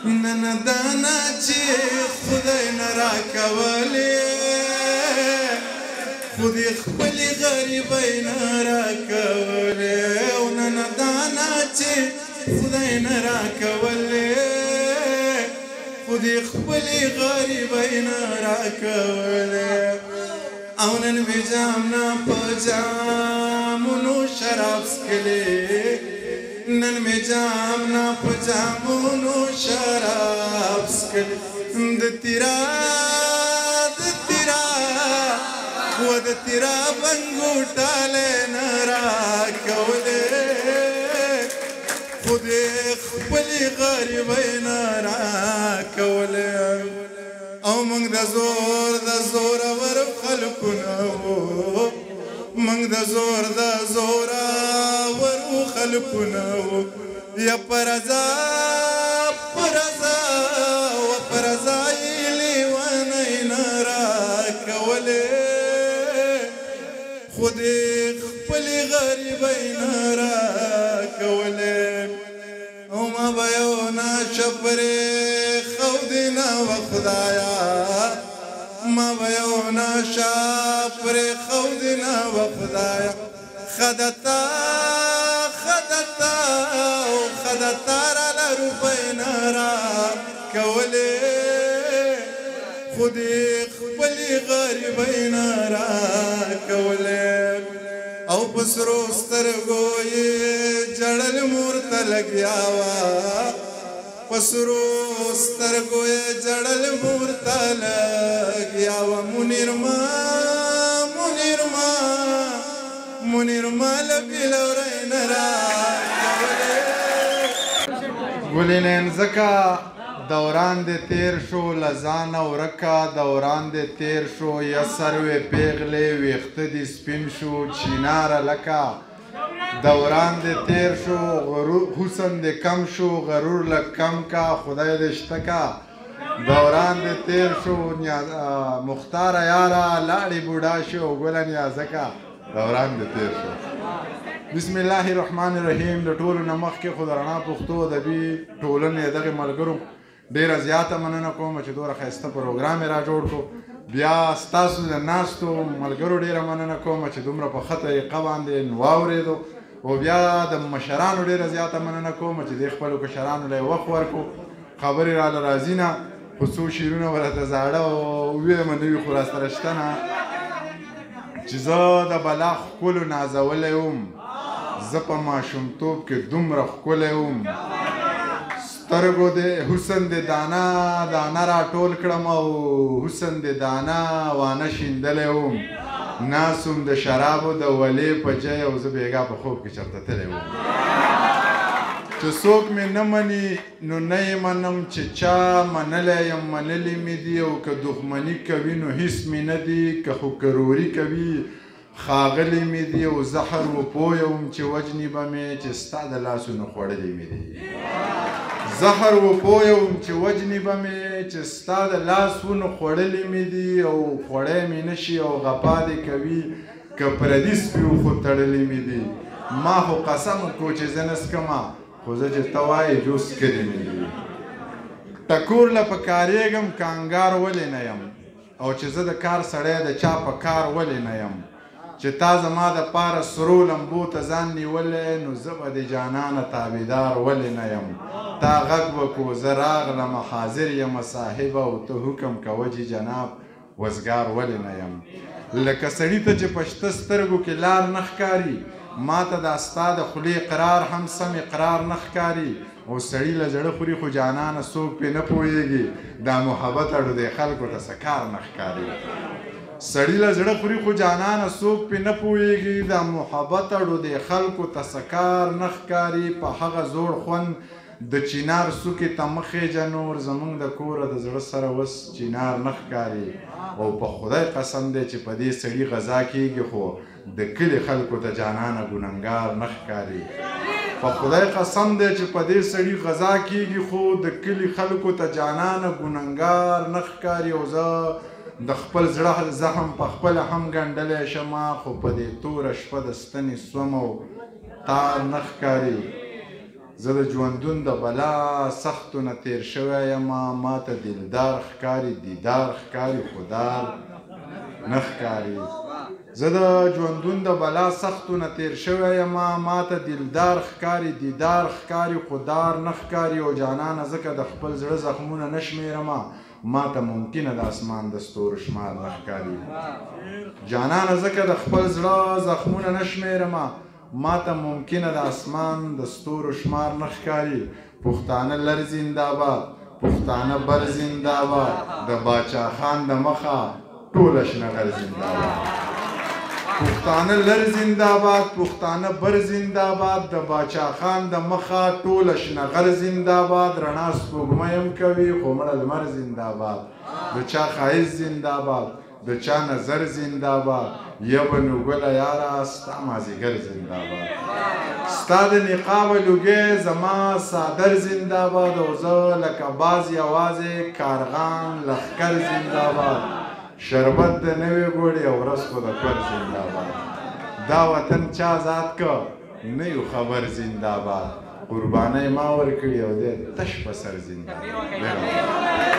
نن دانا چې خدای نه راکولې خودی خپلې غریبۍ نه راکولې او نن دانا چې خدای نه راکولې خودی خپلې غریبۍ نه راکولې او نن مې جام نه په جامونو شراب څښلې نن مې جام نه په جامونو شراب څښلې د تیرا و د تیرا بنګوټاله نه راکولې خودی خپلې غریبۍ نه راکولې او موږ د زورور خلکو نه وو موږ د زورور خلکو نه وو یا پرزا و پرزا یې لیونۍ نه راکولې خودی خپلې غریبۍ نه راکولې او ما به یو ناشه پرې ښودې نه وه خدایه ما به یو ناشه پرې ښودې نه وه خدایه ښه دته راله روپۍ نه راکولې خودی خپلې غریبۍ نه راکولې او په سرو سترګو یې جړل مور ته لګیا وه په سرو سترګو یې جړل مور ته لګیا وه منیرما له بېلورۍ نه راکولې ګلینین ځکه دوران دې تیر شو له ځانه ورکه دوران دې تیر شو یا سروې پیغلې ویښته دې سپین شو چیناره لکه دوران دې تیر شو حسن دې کم شو غرور لږ کم کا خدای دې شته کا دوران دې تیر شو مختاره یاره لاړې بوډا شو ګله نیازه کا دوران دې تیر شو بسم الله الرحمن الرحیم د ټولو نه مخکې خو د رڼا پښتو ادبي ټولنې دغې ملګرو ډېره زیاته مننه کوم چې دومره ښایسته پروګرام یې را جوړ کړو بیا ستاسو د ناستو ملګرو ډېره مننه کوم چې دومره په ښه طریقه باندې واورېدو او بیا د مشرانو ډېره زیاته مننه کوم چې دې خپلو کشرانو له یې وخت ورکړو خبرې راله راځي نه خو څو شعرونه ورته زاړه وویمه نه وي خو راسره شته نه چې زه د بلا ښکلو نازولی وم زه په ماشومتوب کې دومره ښکلی وم سترګو دې حسن دې دانه دانه راټول کړم او حسن دې دانه وانه شیندلی وم ناست وم د شرابو د ولې په جای او زه بېګا په خوب کې چېرته تللی وم چې څوک مې نه مني نو نه یې منم چې چا منلی یم منلي مې دي او که دښمني کوي نو هېڅ مې نه دي که خو کروري کوي ښاغلي مې دي او زهر وپویه وم چې وجني به مې چې ستا د لاسونو خوړلي مې دي زهر وپویه وم چې وجني به مې چې ستا د لاسونو خوړلي مې دي او خوړی مې نه شي او غپا دې کوي که پردي سپي و خو تړلي مې دي ما خو قسم وکړو چې زه نه څکمه خو زه چې ته وایې جوس کلي مې دي ټکور له په کارېږم کانګار ولې نه یم او چې زه د کار سړی د چا په کار ولې نه یم چې تا زما دپاره سرو لمبو ته ځان نیولی نو زه به د جانانه تابعدار ولې نه یم تا غږ وکړو زه راغلم حاضر یم صاحبه او ته حکم کوه چې جناب وزګار ولې نه یم لکه سړي ته چې په شته سترګو کې لار نه ښکاري ما ته دا ستا د خولې اقرار هم سم اقرار نه ښکاري او سړي له زړه خوري خو جانانه څوک پرې نه پوهېږي دا محبت اړو دی خلکو ته څه کار نه ښکاري سړي له زړه خوري خو جانانه څوک پرې نه پوهېږي دا محبت اړو دی خلکو ته څه کار نه ښکاري په هغه زوړ خوند د چینار څوکې ته مخېجه نور زموږ د کوره د زړه سره اوس چینار نه ښکاري او په خدای قسم دی چې په دې سړي غذا کېږي خو د کلي خلکو ته جانانه ګنهګار نه ښکاري په خدای قسم دی چې په دې سړي غذا کېږي خو د کلي خلکو ته جانانه ګنهګار نه ښکاري او زه د خپل زړه زخم په خپله هم ګنډلی شمه خو په دې توره شپه د ستنې سوم او تار نه ښکاري زه د ژوندون د بلا سختو نه تیر شوی یم ما ته دلدار ښکاري دیدار ښکاري خو دار نه ښکاري زه د ژوندون د بلا سختو نه تیر شوی یم ما ته دلدار ښکاري دیدار ښکاري خو دار نه ښکاري او جانانه ځکه د خپل زړه زخمونه نه شمېرم ما ته ممکنه د اسمان د ستورو شمار نه ښکاري جانانه ځکه د خپل زړه زخمونه نه شمېرم ما ته ممکنه د اسمان د ستورو شمار نه ښکاري پښتانه لر زنده‌باد پښتانه بر زنده‌باد د باچا خان د مخه ټوله شنه غر زنده‌باد پښتانه لر زنده‌باد پښتانه بر زنده‌باد د باچا خان د مخه ټوله شنه غر زنده‌باد رڼا سپوږمۍ هم کوي خو مړه لمر زنده‌باد د چا ښایست زنده‌باد د چا نظر زنده‌باد یبه نو ګله یاره ستا مازدیګر زنده‌باد ستا د نقابه لوګی زما څادر زنده‌باد او زه لکه باز یوازې کارغان لښکر زنده‌باد شربت د نوې ګوړې او ورځ خو د کور زنده‌باد دا وطن چا ازاد که نه یو خبر زنده‌باد قربانۍ ما ورکړي او دی تش په سر زنده‌باد